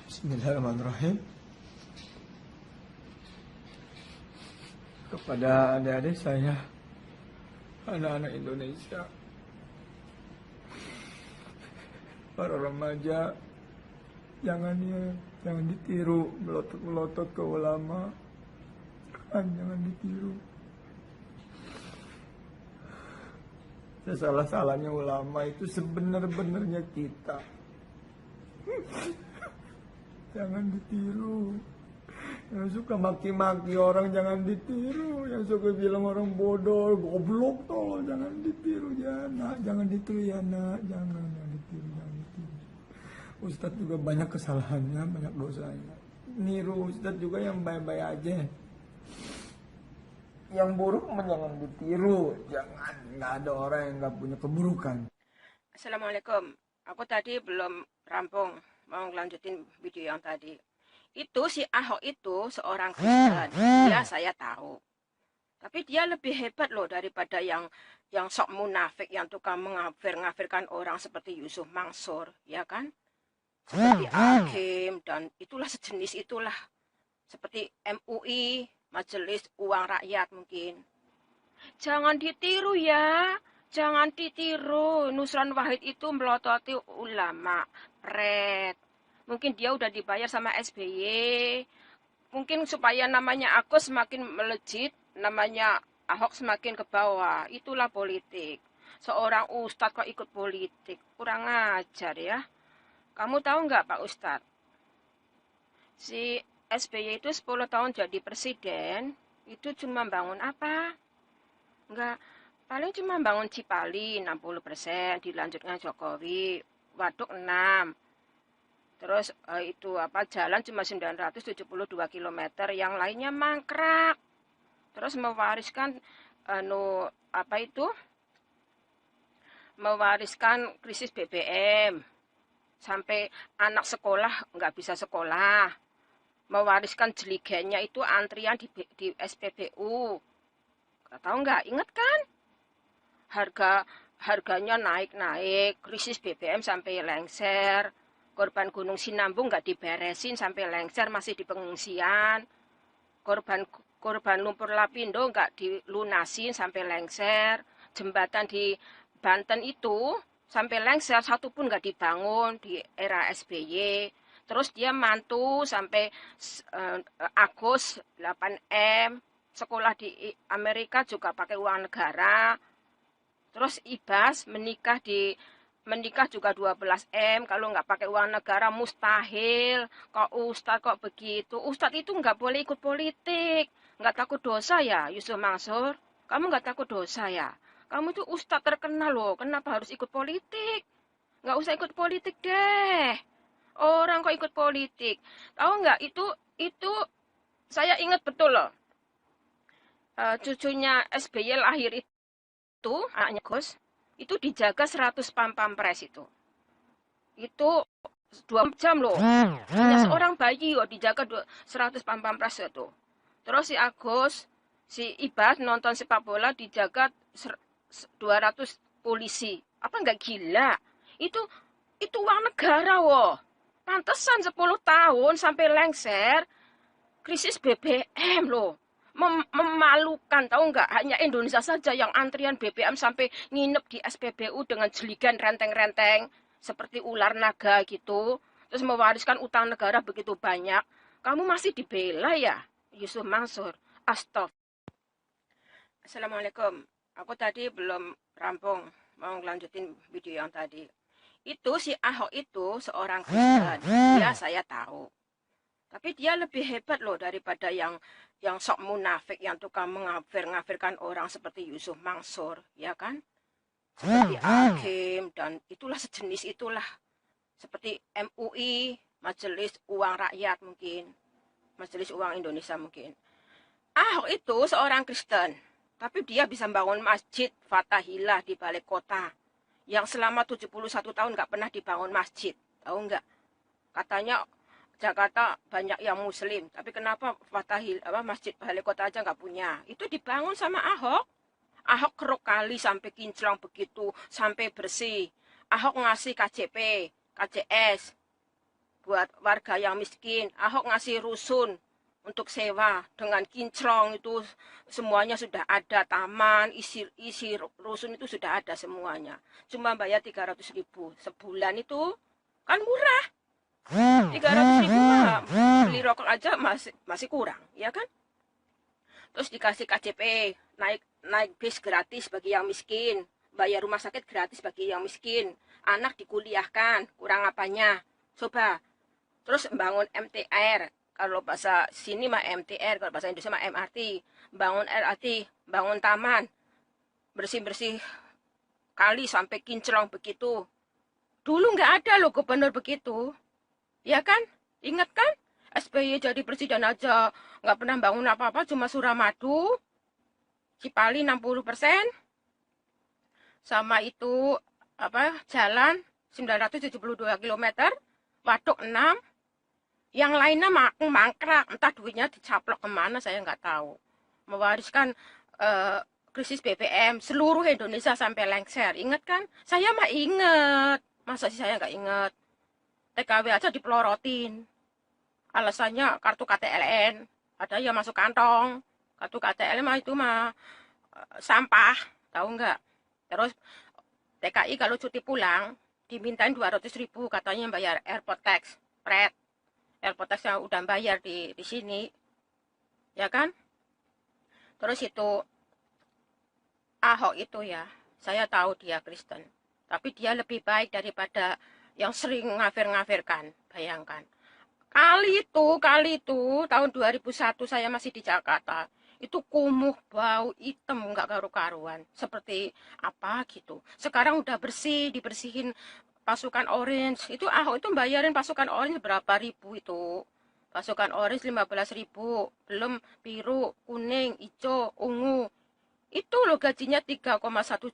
Bismillahirrahmanirrahim. Kepada adik-adik saya, anak-anak Indonesia, para remaja, jangan ditiru melotot-melotot ke ulama, jangan ditiru. Sesalah-salahnya ulama itu sebenar-benarnya kita. Jangan ditiru. Yang suka maki-maki orang jangan ditiru. Yang suka bilang orang bodoh, goblok tolong, jangan ditiru ya nak. Jangan ditiru ya nak. Jangan ditiru. Ustadz juga banyak kesalahannya, banyak dosanya. Niru Ustadz juga yang baik-baik aja. Yang buruk jangan ditiru. Jangan, nggak ada orang yang nggak punya keburukan. Assalamualaikum. Aku tadi belum rampung, mau lanjutin video yang tadi. Itu si Ahok itu seorang Kristen, ya saya tahu. Tapi dia lebih hebat loh daripada yang sok munafik, yang tukang mengafirkan orang seperti Yusuf Mansur, ya kan? Seperti Hakim dan itulah sejenis itulah. Seperti MUI, Majelis Uang Rakyat mungkin. Jangan ditiru ya. Jangan ditiru. Nusron Wahid itu melototi ulama, pret. Mungkin dia udah dibayar sama SBY. Mungkin supaya namanya Agus semakin melejit, namanya Ahok semakin ke bawah. Itulah politik. Seorang ustadz kok ikut politik. Kurang ajar ya. Kamu tahu nggak Pak Ustadz? Si SBY itu 10 tahun jadi presiden, itu cuma bangun apa? Enggak. Paling cuma bangun Cipali 60%, dilanjutkan Jokowi, Waduk 6. Terus jalan cuma 972 km, yang lainnya mangkrak. Terus mewariskan mewariskan krisis BBM. Sampai anak sekolah nggak bisa sekolah. Mewariskan jeligennya itu antrian di SPBU. Tahu nggak? Ingat kan? Harganya naik, krisis BBM sampai lengser, korban Gunung Sinambung nggak diberesin sampai lengser, masih di pengungsian, korban lumpur lapindo nggak dilunasin sampai lengser, jembatan di Banten itu sampai lengser, satu pun nggak dibangun di era SBY. Terus dia mantu sampai Agus 8M, sekolah di Amerika juga pakai uang negara. Terus Ibas menikah juga 12M, kalau nggak pakai uang negara mustahil. Kok Ustadz kok begitu? Ustadz itu nggak boleh ikut politik. Nggak takut dosa ya Yusuf Mansur? Kamu nggak takut dosa ya? Kamu itu Ustadz terkenal loh, kenapa harus ikut politik? Nggak usah ikut politik deh. Orang kok ikut politik? Tahu nggak itu saya ingat betul loh. Cucunya SBY lahir itu anaknya Gus itu dijaga 100 pampres itu 2 jam loh, hanya seorang bayi loh dijaga 100 pampres itu. Terus si Agus, si Ibas nonton sepak bola dijaga 200 polisi. Apa nggak gila? Itu uang negara woh. Pantesan 10 tahun sampai lengser krisis BBM loh. Memalukan, tahu nggak? Hanya Indonesia saja yang antrian BBM sampai nginep di SPBU dengan jeligan renteng-renteng seperti ular naga gitu. Terus mewariskan utang negara begitu banyak. Kamu masih dibela ya Yusuf Mansur? Astagfirullah. Assalamualaikum. Aku tadi belum rampung, mau lanjutin video yang tadi. Itu si Ahok itu seorang Kristen, ya saya tahu. Tapi dia lebih hebat loh daripada yang sok munafik, yang tukang mengafirkan orang seperti Yusuf Mansur, ya kan? Seperti Hakim dan itulah sejenis itulah. Seperti MUI, Majelis Uang Rakyat mungkin. Majelis Uang Indonesia mungkin. Ahok itu seorang Kristen, tapi dia bisa bangun masjid Fatahillah di balik kota. Yang selama 71 tahun nggak pernah dibangun masjid. Tahu nggak? Katanya Jakarta banyak yang muslim, tapi kenapa masjid balai kota aja nggak punya? Itu dibangun sama Ahok. Ahok keruk kali sampai kinclong begitu, sampai bersih. Ahok ngasih KJP, KJS, buat warga yang miskin. Ahok ngasih rusun untuk sewa dengan kinclong itu semuanya sudah ada, taman, isi rusun itu sudah ada semuanya. Cuma bayar 300.000 sebulan itu kan murah. 300.000 mah beli rokok aja masih kurang, ya kan? Terus dikasih KJP, naik bis gratis bagi yang miskin, bayar rumah sakit gratis bagi yang miskin, anak dikuliahkan, kurang apanya? Coba. Terus bangun MTR, kalau bahasa sini mah MTR, kalau bahasa Indonesia mah MRT, bangun LRT, bangun taman, bersih-bersih kali sampai kinclong begitu. Dulu nggak ada loh gubernur begitu, ya kan? Ingat kan? SBY jadi presiden aja nggak pernah bangun apa-apa, cuma Suramadu, Cipali 60%, sama itu apa jalan 972 km, waduk 6, yang lainnya mangkrak, entah duitnya dicaplok kemana saya nggak tahu. Mewariskan krisis BBM seluruh Indonesia sampai lengser, ingat kan? Saya mah inget, masa sih saya nggak inget? TKW aja dipelorotin, alasannya kartu KTLN, ada yang masuk kantong, kartu KTLN mah itu mah sampah, tahu nggak? Terus TKI kalau cuti pulang dimintain 200.000 katanya bayar airport tax, pret. Airport tax yang udah bayar di sini, ya kan? Terus itu Ahok itu ya, saya tahu dia Kristen, tapi dia lebih baik daripada yang sering ngafir-ngafirkan, bayangkan. Kali itu tahun 2001 saya masih di Jakarta. Itu kumuh, bau, hitam, nggak karu-karuan. Seperti apa gitu. Sekarang udah bersih, dibersihin pasukan orange. Itu Ahok itu bayarin pasukan orange berapa ribu itu. Pasukan orange 15.000. Belum biru, kuning, hijau, ungu. Itu loh gajinya 3,1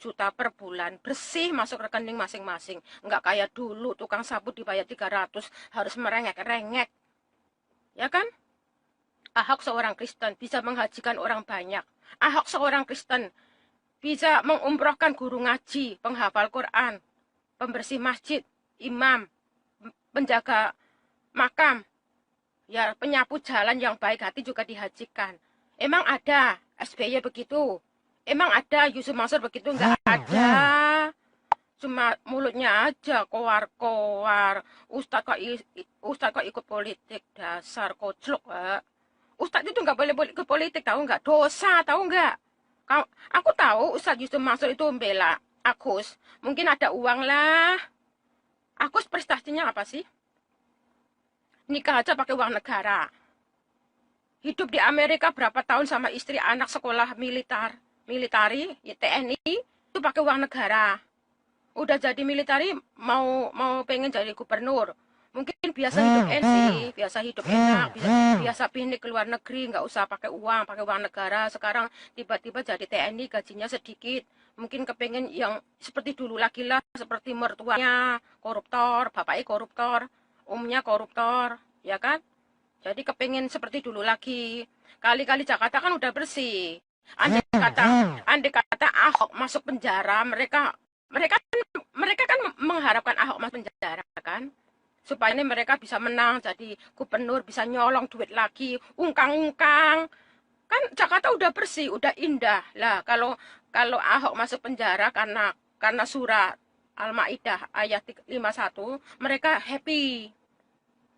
juta per bulan. Bersih masuk rekening masing-masing. Nggak kayak dulu tukang sapu dibayar 300 harus merengek-rengek. Ya kan? Ahok seorang Kristen bisa menghajikan orang banyak. Ahok seorang Kristen bisa mengumrohkan guru ngaji, penghafal Quran, pembersih masjid, imam, penjaga makam, ya penyapu jalan yang baik hati juga dihajikan. Emang ada SBY begitu? Emang ada Yusuf Mansur begitu? Nggak ada. Cuma mulutnya aja koar-koar. Ustadz kok ikut politik, dasar koclok. Ustadz itu nggak boleh ikut politik, tahu nggak? Dosa, tahu nggak? Aku tahu Ustadz Yusuf Mansur itu membela Agus. Mungkin ada uang lah. Agus prestasinya apa sih? Nikah aja pakai uang negara. Hidup di Amerika berapa tahun sama istri, anak, sekolah militari, TNI, itu pakai uang negara. Udah jadi militari, mau pengen jadi gubernur. Mungkin biasa hidup biasa hidup enak, biasa pindah ke luar negeri, nggak usah pakai uang negara. Sekarang tiba-tiba jadi TNI, gajinya sedikit. Mungkin kepengen yang seperti dulu lagi lah, seperti mertuanya koruptor, bapaknya koruptor, umnya koruptor, ya kan? Jadi kepengen seperti dulu lagi. Kali-kali Jakarta kan udah bersih. Andai kata Ahok masuk penjara, mereka kan mengharapkan Ahok masuk penjara kan, supaya ini mereka bisa menang jadi gubernur, bisa nyolong duit lagi, ungkang-ungkang. Kan Jakarta udah bersih, udah indah lah. Kalau Ahok masuk penjara karena surat Al-Maidah ayat 51, mereka happy.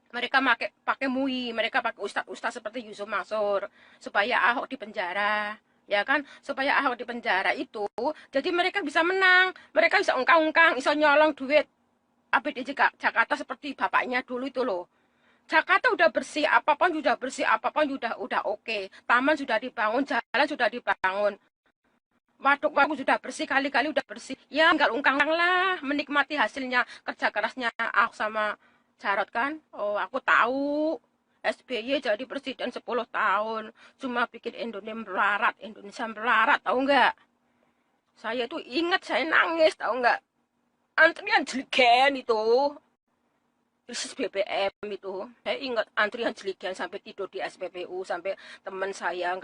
Mereka pakai MUI, mereka pakai ustaz-ustaz seperti Yusuf Mansur supaya Ahok di penjara. Ya kan, supaya Ahok di penjara itu, jadi mereka bisa menang, mereka bisa ungkang-ungkang, bisa nyolong duit APD Jakarta seperti bapaknya dulu itu loh. Jakarta udah bersih, apapun udah oke. Taman sudah dibangun, jalan sudah dibangun, waduk sudah bersih, kali-kali udah bersih. Ya nggak ungkang lah, menikmati hasilnya kerja kerasnya Ahok sama Jarot kan. Oh, aku tahu. SBY jadi presiden 10 tahun, cuma bikin Indonesia melarat, tahu nggak? Saya tuh ingat, saya nangis, tahu nggak? Antrian jeligen itu, krisis BBM itu. Saya ingat antrian jeligen sampai tidur di SPBU, sampai teman saya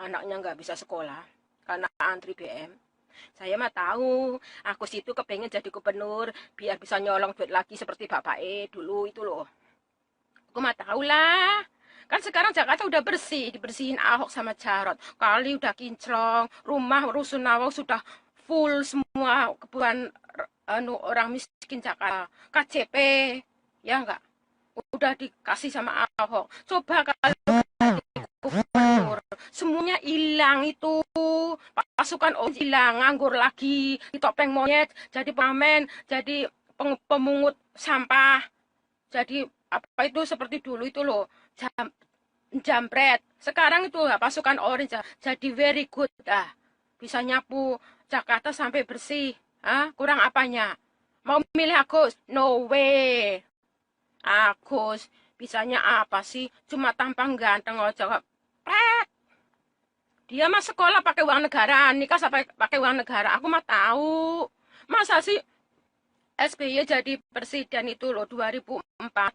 anaknya nggak bisa sekolah karena antri BM. Saya mah tahu, aku situ kepengen jadi gubernur biar bisa nyolong duit lagi seperti bapak dulu itu loh. Aku mah tahu lah. Kan sekarang Jakarta udah bersih, dibersihin Ahok sama Jarot. Kali udah kinclong, rumah Rusunawa sudah full semua kebutuhan orang miskin Jakarta. KJP, ya enggak? Udah dikasih sama Ahok. Coba kalau gubernur, semuanya hilang itu. Pasukan hilang, nganggur lagi, ditopeng monyet, jadi pengamen, jadi pemungut sampah. Jadi apa itu seperti dulu itu loh, jambret. Sekarang itu pasukan orange jadi very good bisa nyapu Jakarta sampai bersih. Kurang apanya? Mau milih Agus? No way. Agus bisanya apa sih? Cuma tampang ganteng aja. Dia mah sekolah pakai uang negara, nikah sampai pakai uang negara. Aku mah tahu. Masa sih SBY jadi presiden itu loh 2004.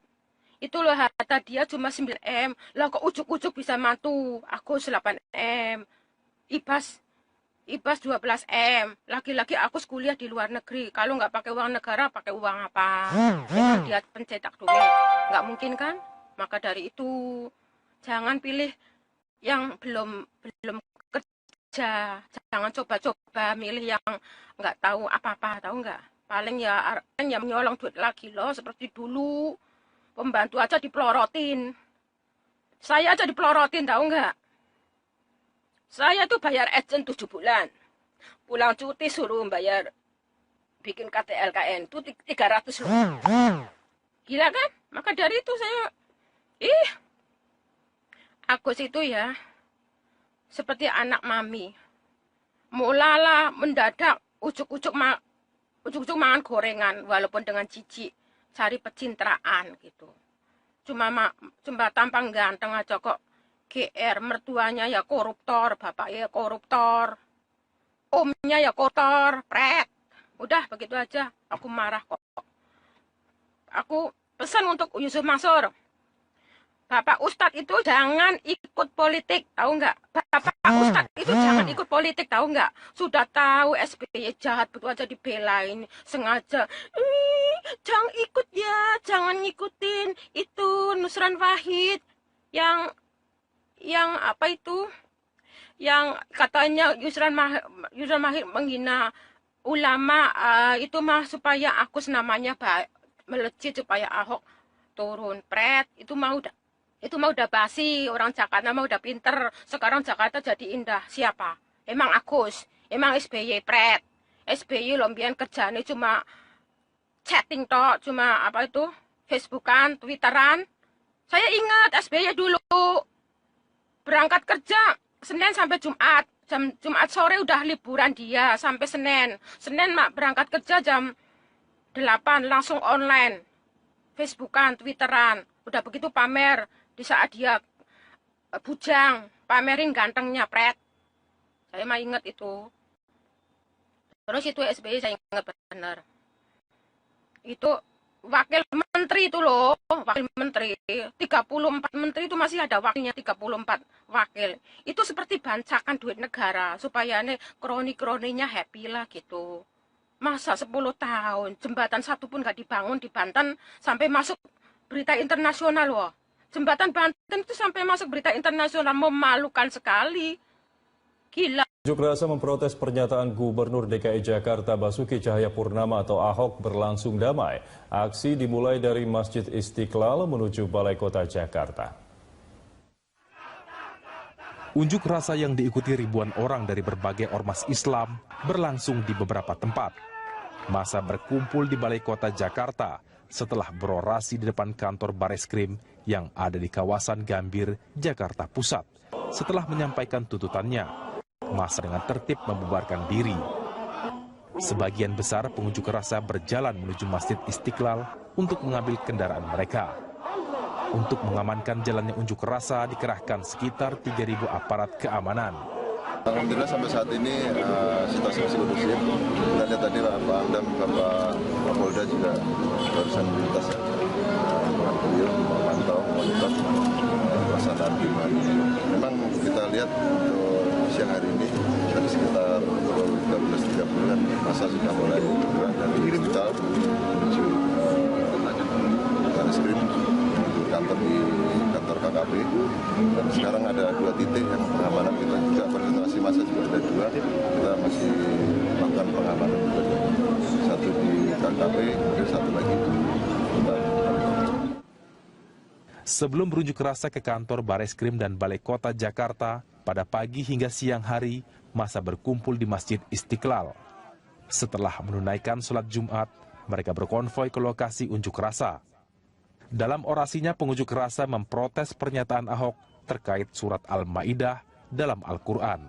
Itu loh harta dia cuma 9M. Lah kok ujuk-ujuk bisa mantu. Aku 8M. Ibas 12M. Lagi-lagi aku kuliah di luar negeri. Kalau nggak pakai uang negara, pakai uang apa? Emang dia pencetak duit. Nggak mungkin kan? Maka dari itu, jangan pilih yang belum kerja. Jangan coba-coba milih yang nggak tahu apa-apa, tahu nggak? Paling ya menyolong duit lagi loh, seperti dulu. Pembantu aja dipelorotin. Saya aja dipelorotin, tahu nggak? Saya tuh bayar agent 7 bulan. Pulang cuti suruh bayar bikin KTLKN itu 300 loh. Gila kan? Maka dari itu saya Agus itu ya seperti anak mami. Mulala mendadak ujuk-ujuk makan gorengan walaupun dengan jijik, cari pencitraan gitu. Cuma tampang ganteng aja kok GR, mertuanya ya koruptor, bapaknya ya koruptor, omnya ya kotor, pret. Udah begitu aja. Aku marah kok. Aku pesan untuk Yusuf Mansur. Bapak Ustadz itu jangan ikut politik, tahu nggak? Bapak Ustadz itu jangan ikut politik, tahu nggak? Sudah tahu SBY jahat, betul aja dibelain, sengaja. Jangan ikut ya, jangan ngikutin itu Nusran Wahid yang apa itu? Yang katanya Yusran Wahid menghina ulama, itu mah supaya Agus namanya melejit supaya Ahok turun, pret. Itu mau udah basi, orang Jakarta mau udah pinter. Sekarang Jakarta jadi indah. Siapa? Emang Agus, emang SBY, pret. SBY lombian kerjanya cuma chatting toh, cuma apa itu? Facebookan, Twitteran. Saya ingat SBY dulu berangkat kerja Senin sampai Jumat. Jumat sore udah liburan dia sampai Senin. Senin berangkat kerja jam 8 langsung online. Facebookan, Twitteran. Udah begitu pamer. Di saat dia bujang, pamerin gantengnya, pret. Saya mah inget itu. Terus itu SBY saya inget benar. Itu wakil menteri itu loh, wakil menteri. 34 menteri itu masih ada wakilnya 34 wakil. Itu seperti bancakan duit negara, supaya kroni-kroninya happy lah gitu. Masa 10 tahun, jembatan satu pun gak dibangun di Banten, sampai masuk berita internasional loh. Jembatan Banten itu sampai masuk berita internasional, memalukan sekali. Gila. Unjuk rasa memprotes pernyataan Gubernur DKI Jakarta Basuki Cahayapurnama atau Ahok berlangsung damai. Aksi dimulai dari Masjid Istiqlal menuju Balai Kota Jakarta. Unjuk rasa yang diikuti ribuan orang dari berbagai ormas Islam berlangsung di beberapa tempat. Massa berkumpul di Balai Kota Jakarta setelah berorasi di depan kantor Bareskrim yang ada di kawasan Gambir, Jakarta Pusat. Setelah menyampaikan tuntutannya, massa dengan tertib membubarkan diri. Sebagian besar pengunjuk rasa berjalan menuju Masjid Istiqlal untuk mengambil kendaraan mereka. Untuk mengamankan jalannya unjuk rasa dikerahkan sekitar 3.000 aparat keamanan. Alhamdulillah sampai saat ini situasi masih kondusif. Kita lihat tadi Pak Pangdam, Bapak Kapolda juga barusan lintas ya. Beliau memantau, memonitor pelaksanaan gimana. Memang kita lihat untuk siang hari ini tadi sekitar pukul 13.30 kan masa sudah mulai bergerak dari hospital menuju Bareskrim menuju kantor kantor di kantor KKP. Dan sekarang ada 2 titik yang pengamanan kita juga konsentrasi massa juga ada 2. Kita masih melakukan pengamanan juga. Satu di KKP, kemudian satu lagi di Sebelum berunjuk rasa ke kantor Bareskrim dan Balai Kota Jakarta, pada pagi hingga siang hari, massa berkumpul di Masjid Istiqlal. Setelah menunaikan sholat Jumat, mereka berkonvoi ke lokasi unjuk rasa. Dalam orasinya, pengunjuk rasa memprotes pernyataan Ahok terkait surat Al-Ma'idah dalam Al-Quran.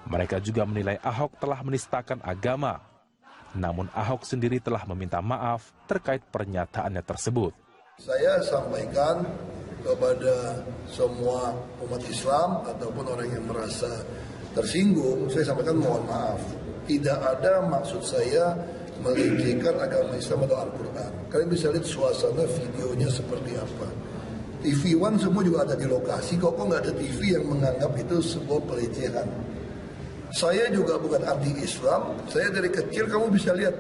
Mereka juga menilai Ahok telah menistakan agama. Namun Ahok sendiri telah meminta maaf terkait pernyataannya tersebut. Saya sampaikan kepada semua umat Islam ataupun orang yang merasa tersinggung, saya sampaikan mohon maaf. Tidak ada maksud saya melecehkan agama Islam atau Al-Quran. Kalian bisa lihat suasana videonya seperti apa. TV One semua juga ada di lokasi, kok nggak ada TV yang menganggap itu sebuah pelecehan. Saya juga bukan anti-Islam, saya dari kecil kamu bisa lihat.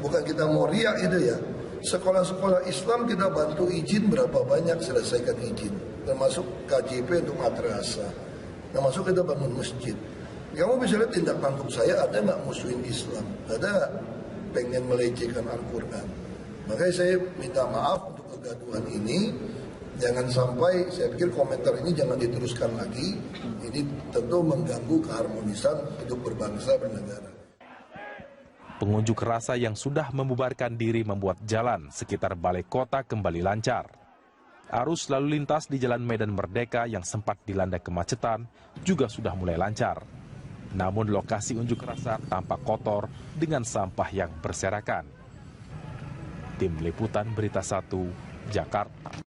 Bukan kita mau riak itu ya. Sekolah-sekolah Islam kita bantu izin berapa banyak selesaikan izin. Termasuk KJP untuk madrasah. Termasuk kita bangun masjid. Kamu bisa lihat tindak tanduk saya ada nggak musuhin Islam. Ada pengen melecehkan Al-Quran. Makanya saya minta maaf untuk kegaduhan ini. Jangan sampai, saya pikir komentar ini jangan diteruskan lagi. Ini tentu mengganggu keharmonisan hidup berbangsa bernegara. Pengunjuk rasa yang sudah membubarkan diri membuat jalan sekitar Balai Kota kembali lancar. Arus lalu lintas di Jalan Medan Merdeka yang sempat dilanda kemacetan juga sudah mulai lancar. Namun lokasi unjuk rasa tampak kotor dengan sampah yang berserakan. Tim Liputan Berita 1, Jakarta.